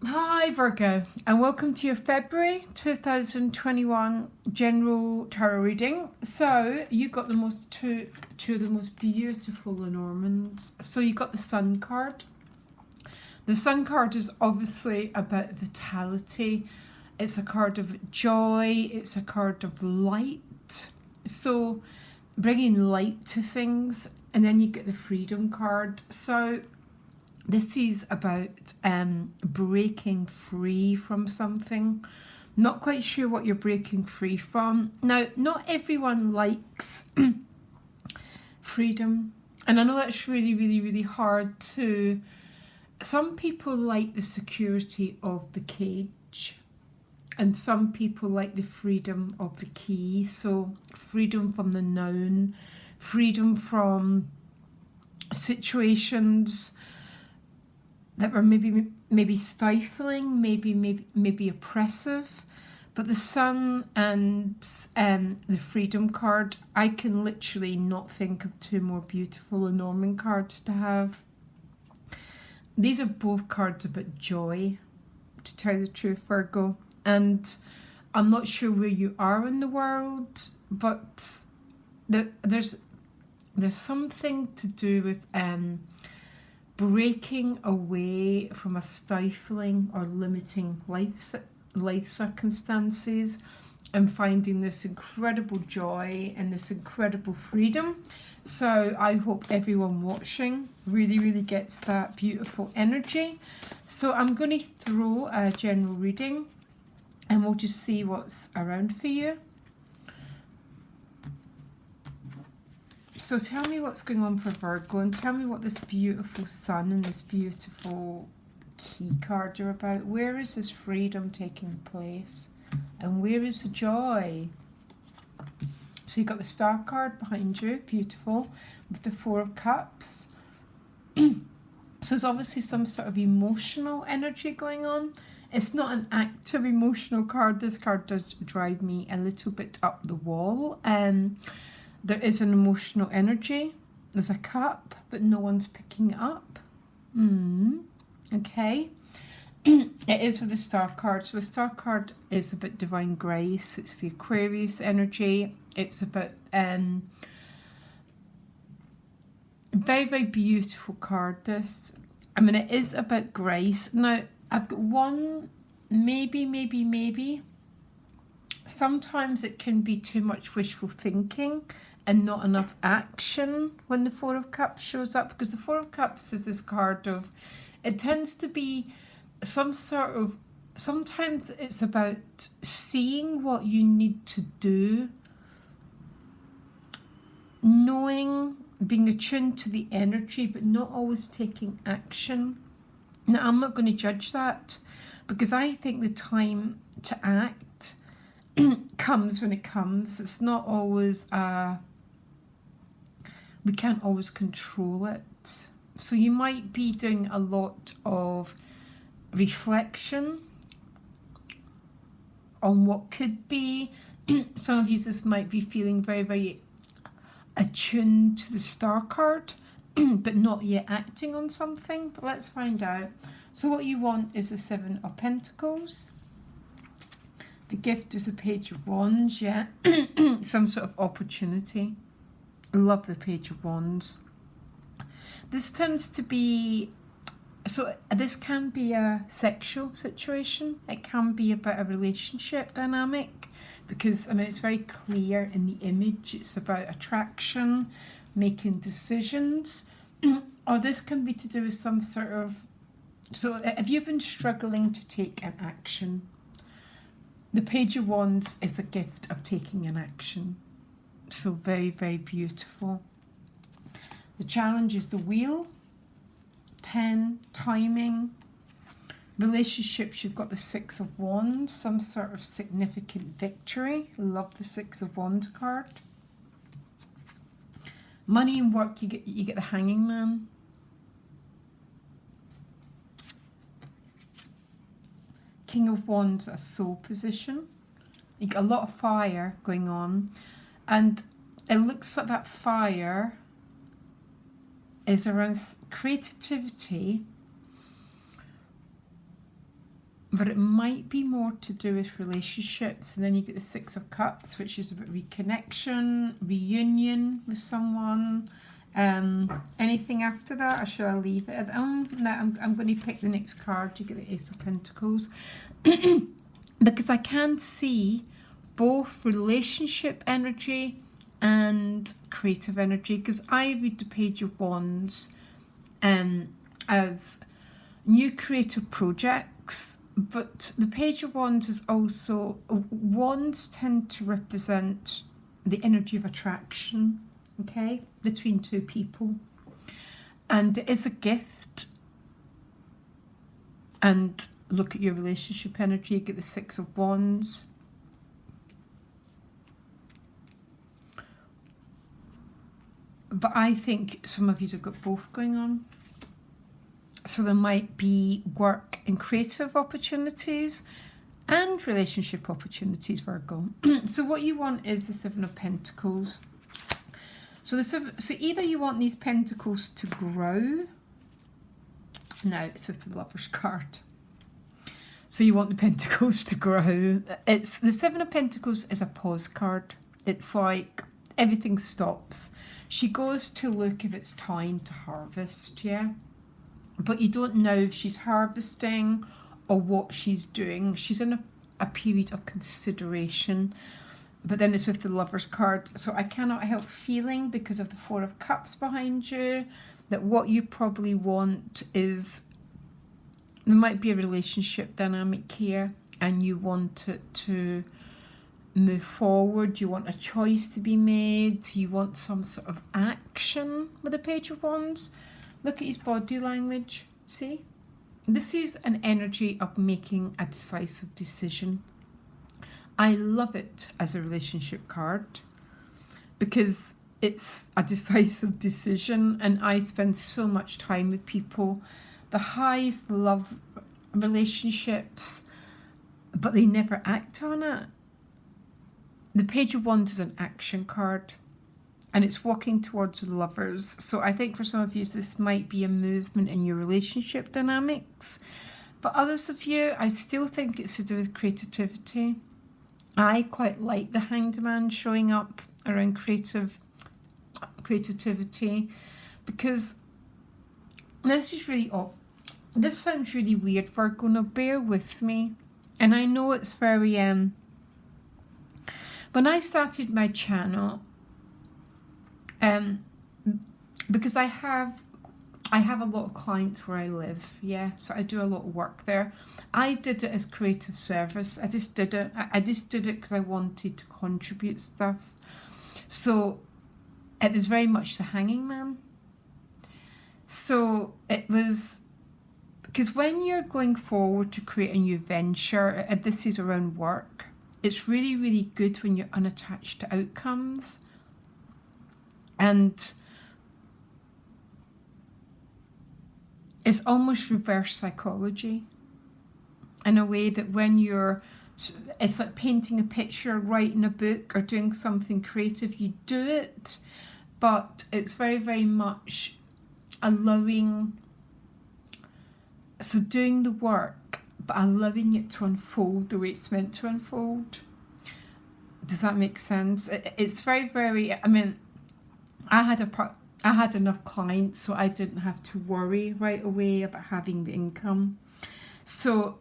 Hi Virgo, and welcome to your February 2021 general tarot reading. So you got the two of the most beautiful Lenormands. So you got the Sun card. The Sun card is obviously about vitality. It's a card of joy. It's a card of light. So bringing light to things. And then you get the Freedom card. So this is about breaking free from something. Not quite sure what you're breaking free from. Now, not everyone likes freedom. And I know that's really, really, really hard to... Some people like the security of the cage. And some people like the freedom of the key. So freedom from the known. Freedom from situations that were maybe stifling, maybe oppressive. But the Sun and the Freedom card, I can literally not think of two more beautiful Lenormand cards to have. These are both cards about joy, to tell the truth, Virgo. And I'm not sure where you are in the world, but there's something to do with breaking away from a stifling or limiting life circumstances and finding this incredible joy and this incredible freedom. So I hope everyone watching really, really gets that beautiful energy. So I'm going to throw a general reading and we'll just see what's around for you. So tell me what's going on for Virgo, and tell me what this beautiful Sun and this beautiful key card are about. Where is this freedom taking place? And where is the joy? So you've got the Star card behind you, beautiful, with the Four of Cups. So there's obviously some sort of emotional energy going on. It's not an active emotional card. This card does drive me a little bit up the wall. There is an emotional energy. There's a cup, but no one's picking it up. Okay. It is with the Star card. So the Star card is about divine grace. It's the Aquarius energy. It's about very, very beautiful card. This, I mean, it is about grace. Now, I've got one, maybe. Sometimes it can be too much wishful thinking and not enough action when the Four of Cups shows up, because the Four of Cups is this card of, it tends to be some sort of, sometimes it's about seeing what you need to do, knowing, being attuned to the energy, but not always taking action. Now, I'm not going to judge that, because I think the time to act comes when it comes. It's not always we can't always control it. So you might be doing a lot of reflection on what could be. Some of you just might be feeling very, very attuned to the Star card but not yet acting on something. But let's find out. So what you want is the Seven of Pentacles. The gift is the Page of Wands, yeah. Some sort of opportunity. I love the Page of Wands. This tends to be, so this can be a sexual situation. It can be about a relationship dynamic, because, I mean, it's very clear in the image. It's about attraction, making decisions. Or this can be to do with some sort of, so have you been struggling to take an action? The Page of Wands is the gift of taking an action. So very, very beautiful. The challenge is the Wheel. 10, timing. Relationships, you've got the Six of Wands. Some sort of significant victory. Love the Six of Wands card. Money and work, you get the Hanging Man. King of Wands, a soul position. You got a lot of fire going on, and it looks like that fire is around creativity but it might be more to do with relationships. And then you get the Six of Cups, which is about reconnection, reunion with someone. Anything after that, or shall I leave it? No, I'm going to pick the next card to get the Ace of Pentacles. Because I can see both relationship energy and creative energy, because I read the Page of Wands as new creative projects, but the Page of Wands is also, wands tend to represent the energy of attraction, okay, between two people, and it is a gift. And look at your relationship energy, get the Six of Wands. But I think some of you have got both going on. So there might be work and creative opportunities and relationship opportunities, Virgo. So what you want is the Seven of Pentacles. So either you want these pentacles to grow. No, it's with the Lover's card. So you want the pentacles to grow. It's the Seven of Pentacles is a pause card. It's like everything stops. She goes to look if it's time to harvest, yeah? But you don't know if she's harvesting or what she's doing. She's in a period of consideration. But then it's with the Lover's card. So I cannot help feeling, because of the Four of Cups behind you, that what you probably want is, there might be a relationship dynamic here and you want it to move forward. You want a choice to be made. You want some sort of action with the Page of Wands. Look at his body language. See? This is an energy of making a decisive decision. I love it as a relationship card because it's a decisive decision, and I spend so much time with people. The highest love relationships, but they never act on it. The Page of Wands is an action card, and it's walking towards the Lovers. So I think for some of you, this might be a movement in your relationship dynamics. But others of you, I still think it's to do with creativity. I quite like the Hanged Man showing up around creativity, because this is really, this sounds really weird, Virgo. Now bear with me. And I know it's very, when I started my channel, because I have a lot of clients where I live, yeah, so I do a lot of work there. I did it as creative service. I just did it because I wanted to contribute stuff. So it was very much the Hanging Man. So it was, because when you're going forward to create a new venture, and this is around work, it's really, really good when you're unattached to outcomes. And it's almost reverse psychology in a way that when you're, it's like painting a picture, writing a book, or doing something creative. You do it, but it's very, very much allowing, so doing the work, but allowing it to unfold the way it's meant to unfold. Does that make sense? It's very, very, I mean, I had enough clients, so I didn't have to worry right away about having the income. So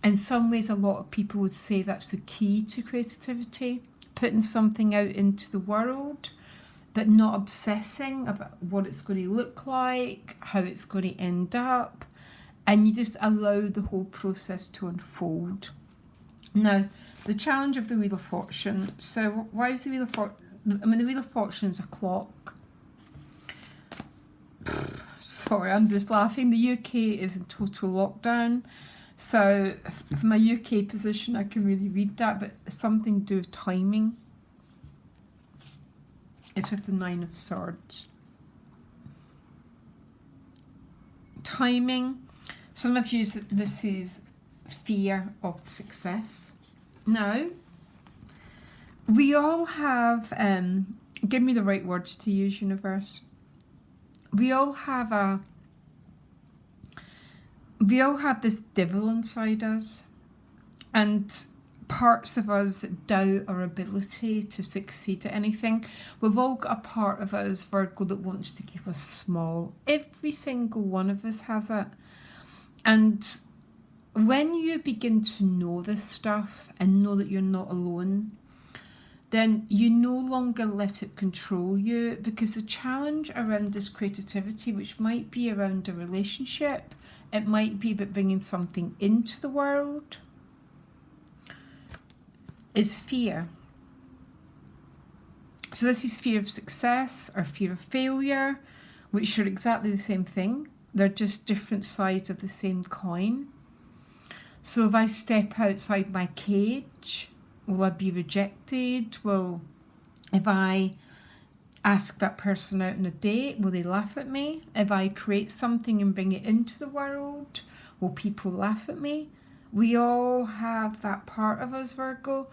in some ways, a lot of people would say that's the key to creativity, putting something out into the world, but not obsessing about what it's going to look like, how it's going to end up, and you just allow the whole process to unfold. Now, the challenge of the Wheel of Fortune. So why is the Wheel of Fortune? I mean, the Wheel of Fortune is a clock. Sorry, I'm just laughing. The UK is in total lockdown. So from my UK position, I can really read that, but it's something to do with timing. It's with the Nine of Swords. Timing. Some of you, this is fear of success. Now, we all have, give me the right words to use, universe. We all have a, we all have this devil inside us, and parts of us that doubt our ability to succeed at anything. We've all got a part of us, Virgo, that wants to keep us small. Every single one of us has it. And when you begin to know this stuff and know that you're not alone, then you no longer let it control you, because the challenge around this creativity, which might be around a relationship, it might be about bringing something into the world, is fear. So this is fear of success or fear of failure, which are exactly the same thing. They're just different sides of the same coin. So if I step outside my cage, will I be rejected? If I ask that person out on a date, will they laugh at me? If I create something and bring it into the world, will people laugh at me? We all have that part of us, Virgo,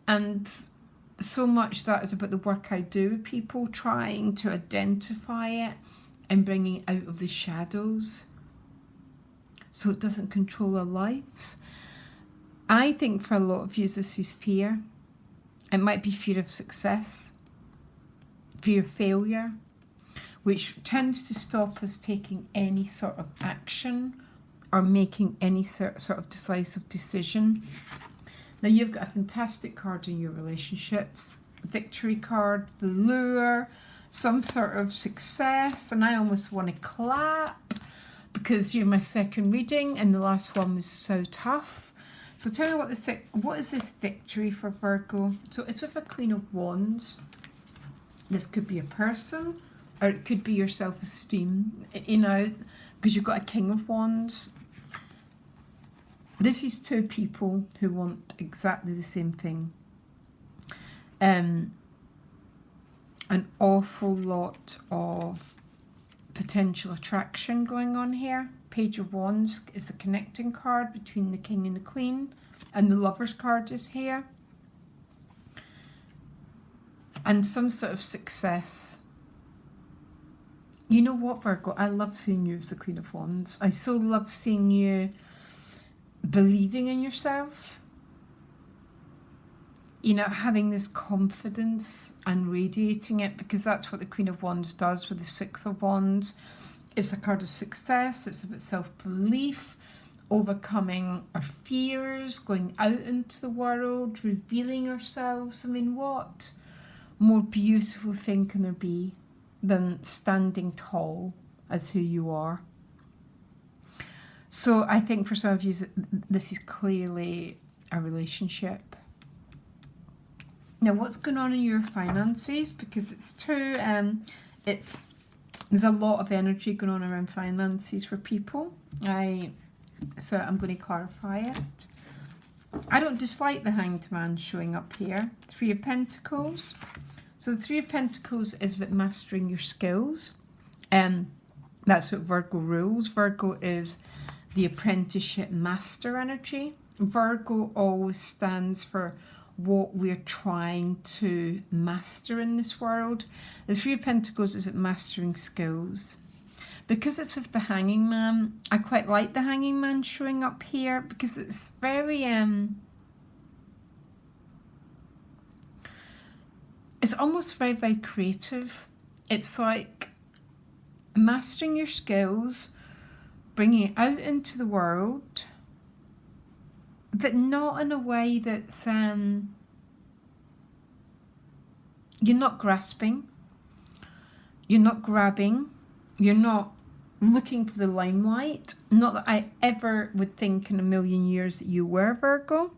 and so much that is about the work I do with people, trying to identify it and bringing it out of the shadows so it doesn't control our lives. I think for a lot of you, this is fear. It might be fear of success, fear of failure, which tends to stop us taking any sort of action or making any sort of decisive decision. Now, you've got a fantastic card in your relationships, victory card, the lure, some sort of success, and I almost want to clap because you're my second reading and the last one was so tough. So tell me what is this victory for Virgo? So it's with a Queen of Wands. This could be a person, or it could be your self-esteem, you know, because you've got a King of Wands. This is two people who want exactly the same thing. An awful lot of potential attraction going on here. Page of Wands is the connecting card between the King and the Queen, and the Lover's card is here. And some sort of success. You know what, Virgo? I love seeing you as the Queen of Wands. I so love seeing you believing in yourself, you know, having this confidence and radiating it, because that's what the Queen of Wands does with the Six of Wands. It's a card of success. It's about self-belief, overcoming our fears, going out into the world, revealing ourselves. I mean, what more beautiful thing can there be than standing tall as who you are? So I think for some of you, this is clearly a relationship. Now, what's going on in your finances? Because it's two, there's a lot of energy going on around finances for people. So I'm going to clarify it. I don't dislike the Hanged Man showing up here. Three of Pentacles. So the Three of Pentacles is about mastering your skills. That's what Virgo rules. Virgo is the apprenticeship master energy. Virgo always stands for what we're trying to master in this world. The Three of Pentacles is at mastering skills. Because it's with the Hanging Man, I quite like the Hanging Man showing up here, because it's very it's almost very, very creative. It's like mastering your skills, bringing it out into the world, but not in a way that's you're not grasping, you're not grabbing, you're not looking for the limelight. Not that I ever would think in a million years that you were, Virgo.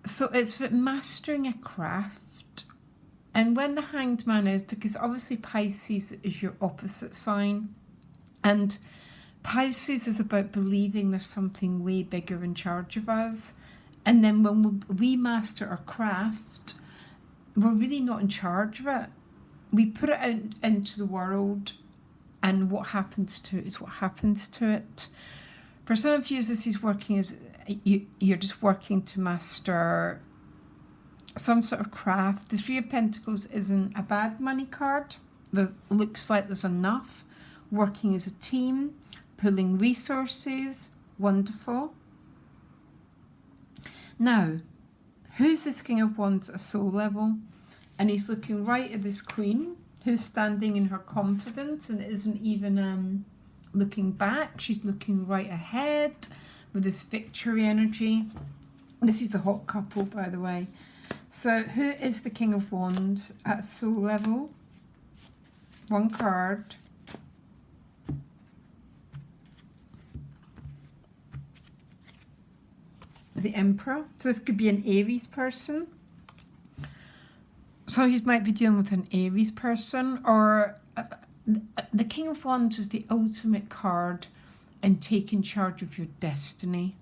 So it's mastering a craft. And when the Hanged Man is, because obviously Pisces is your opposite sign, and Pisces is about believing there's something way bigger in charge of us. And then when we master our craft, we're really not in charge of it. We put it out into the world, and what happens to it is what happens to it. For some of you, this is working as you're just working to master some sort of craft. The Three of Pentacles isn't a bad money card. There looks like there's enough. Working as a team, pulling resources. Wonderful. Now, who's this King of Wands at a soul level? And he's looking right at this Queen who's standing in her confidence and isn't even looking back. She's looking right ahead with this victory energy. This is the hot couple, by the way. So who is the King of Wands at soul level? One card. The Emperor. So this could be an Aries person. So you might be dealing with an Aries person, or the King of Wands is the ultimate card in taking charge of your destiny.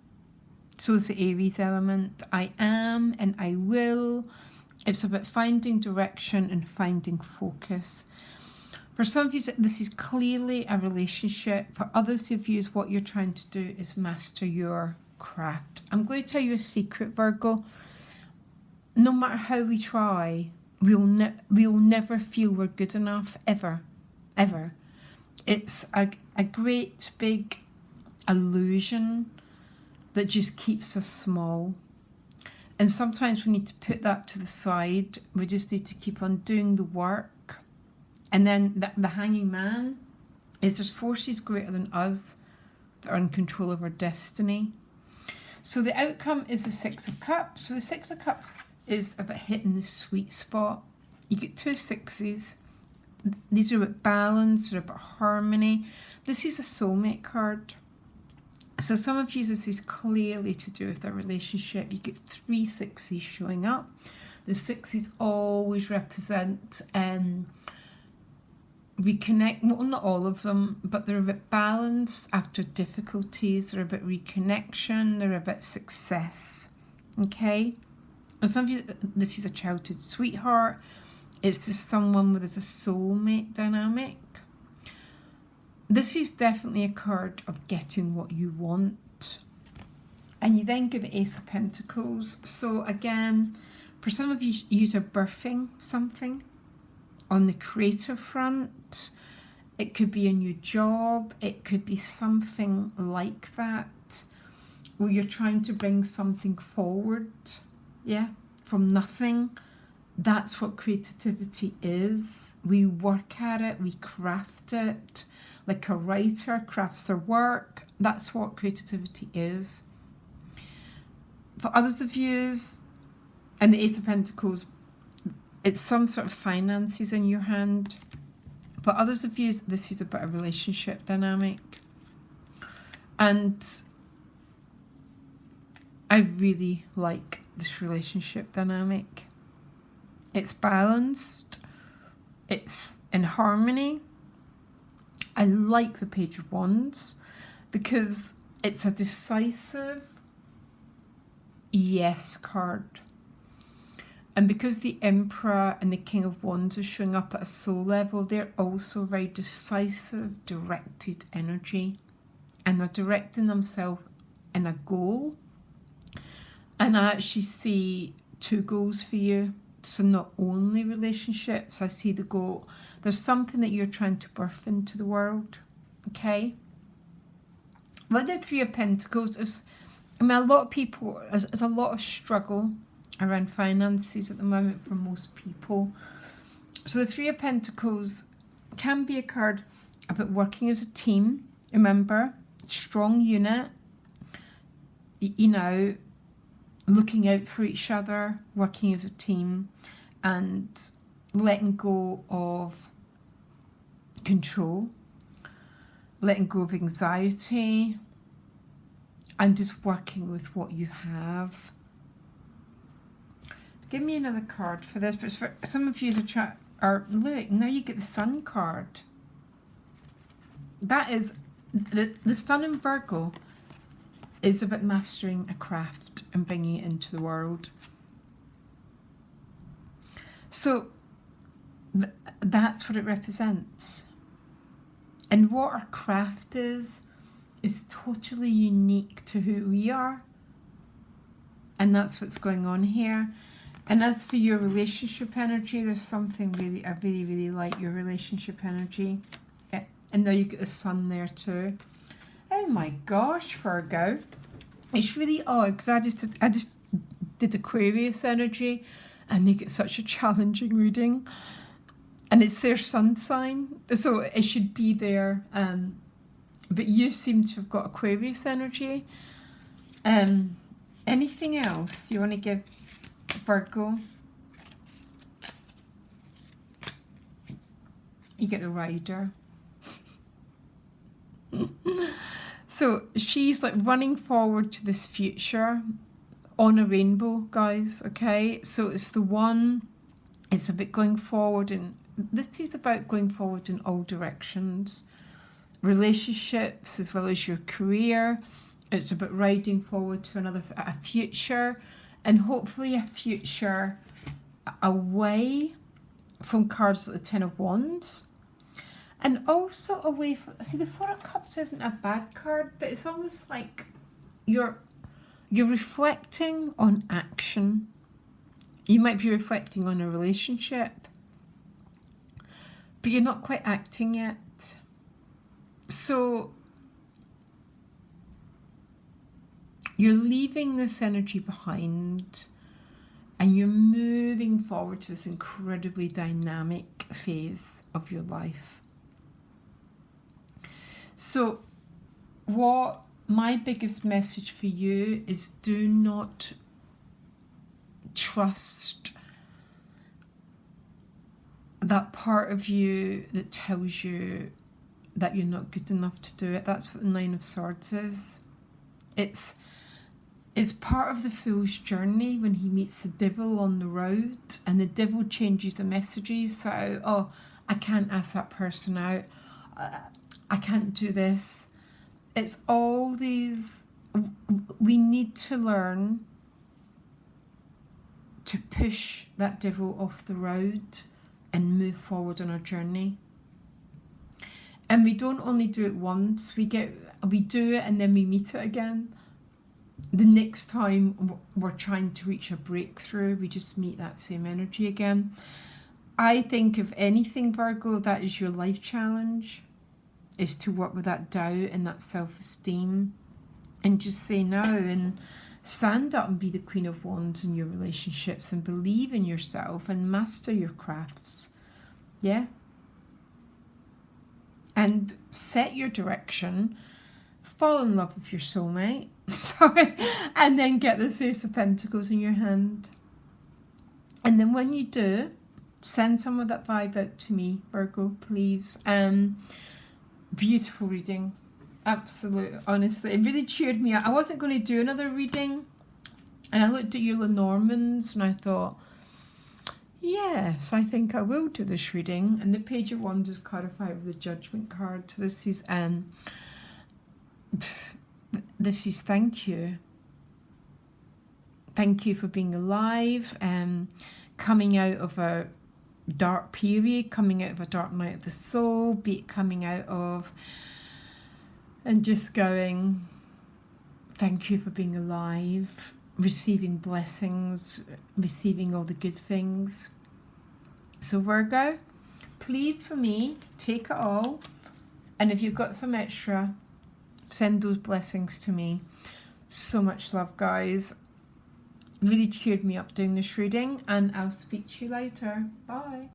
So is the Aries element. I am and I will. It's about finding direction and finding focus. For some of you, this is clearly a relationship. For others of you, what you're trying to do is master your craft. I'm going to tell you a secret, Virgo. No matter how we try, we'll never feel we're good enough, ever, ever. It's a great big illusion that just keeps us small. And sometimes we need to put that to the side. We just need to keep on doing the work. And then the hanging man is there's forces greater than us that are in control of our destiny. So the outcome is the Six of Cups. So the Six of Cups is about hitting the sweet spot. You get 2 sixes. These are about balance, they're about harmony. This is a soulmate card. So some of you, this is clearly to do with a relationship. You get 3 sixes showing up. The sixes always represent reconnect. Well, not all of them, but they're about balance after difficulties. They're about reconnection. They're about success. Okay? And some of you, this is a childhood sweetheart. It's just someone with a soulmate dynamic. This is definitely a card of getting what you want. And you then get the Ace of Pentacles. So again, for some of you, you are birthing something on the creative front. It could be a new job. It could be something like that, where you're trying to bring something forward, yeah, from nothing. That's what creativity is. We work at it, we craft it. Like a writer crafts their work. That's what creativity is. For others of you, and the Ace of Pentacles, it's some sort of finances in your hand. For others of you, this is about a relationship dynamic. And I really like this relationship dynamic. It's balanced. It's in harmony. I like the Page of Wands because it's a decisive yes card. And because the Emperor and the King of Wands are showing up at a soul level, they're also very decisive, directed energy. And they're directing themselves in a goal. And I actually see 2 goals for you. So not only relationships, I see the goal. There's something that you're trying to birth into the world, okay? With the Three of Pentacles, a lot of people, there's a lot of struggle around finances at the moment for most people. So the Three of Pentacles can be a card about working as a team. Remember, strong unit, you know, looking out for each other, working as a team, and letting go of control, letting go of anxiety, and just working with what you have. Give me another card for this, but for some of you look, now you get the Sun card. That is, the Sun in Virgo is about mastering a craft and bringing it into the world. So that's what it represents. And what our craft is totally unique to who we are. And that's what's going on here. And as for your relationship energy, there's something really, I really like your relationship energy. And now you get the Sun there too. Oh my gosh, Virgo. It's really odd because I just did Aquarius energy and they get such a challenging reading. And it's their sun sign, so it should be there. But you seem to have got Aquarius energy. Anything else you want to give Virgo? You get a rider. So she's like running forward to this future on a rainbow, guys, okay? So it's the one, it's about going forward, and this is about going forward in all directions. Relationships as well as your career. It's about riding forward to a future, and hopefully a future away from cards like the Ten of Wands. And also away from, see, the Four of Cups isn't a bad card, but it's almost like you're reflecting on action. You might be reflecting on a relationship, but you're not quite acting yet. So you're leaving this energy behind and you're moving forward to this incredibly dynamic phase of your life. So what my biggest message for you is, do not trust that part of you that tells you that you're not good enough to do it. That's what the Nine of Swords is. It's part of the fool's journey when he meets the devil on the road, and the devil changes the messages. So, oh, I can't ask that person out. I can't do this. It's all these, we need to learn to push that devil off the road and move forward on our journey. And we don't only do it once, we do it and then we meet it again. The next time we're trying to reach a breakthrough, we just meet that same energy again. I think if anything, Virgo, that is your life challenge, is to work with that doubt and that self-esteem and just say no and stand up and be the Queen of Wands in your relationships and believe in yourself and master your crafts. Yeah? And set your direction, fall in love with your soulmate, sorry, and then get the Ace of Pentacles in your hand. And then when you do, send some of that vibe out to me, Virgo, please. Beautiful reading. Absolutely, honestly, it really cheered me up. I wasn't going to do another reading, and I looked at your Lenormands and I thought, yes, I think I will do this reading. And the Page of Wands is clarified with the Judgment card. So this is thank you. Thank you for being alive and coming out of a dark period, coming out of a dark night of the soul, be it coming out of, and just going, thank you for being alive, receiving blessings, receiving all the good things. So Virgo, please for me, take it all, and if you've got some extra, send those blessings to me. So much love, guys. Really cheered me up doing this reading, and I'll speak to you later. Bye.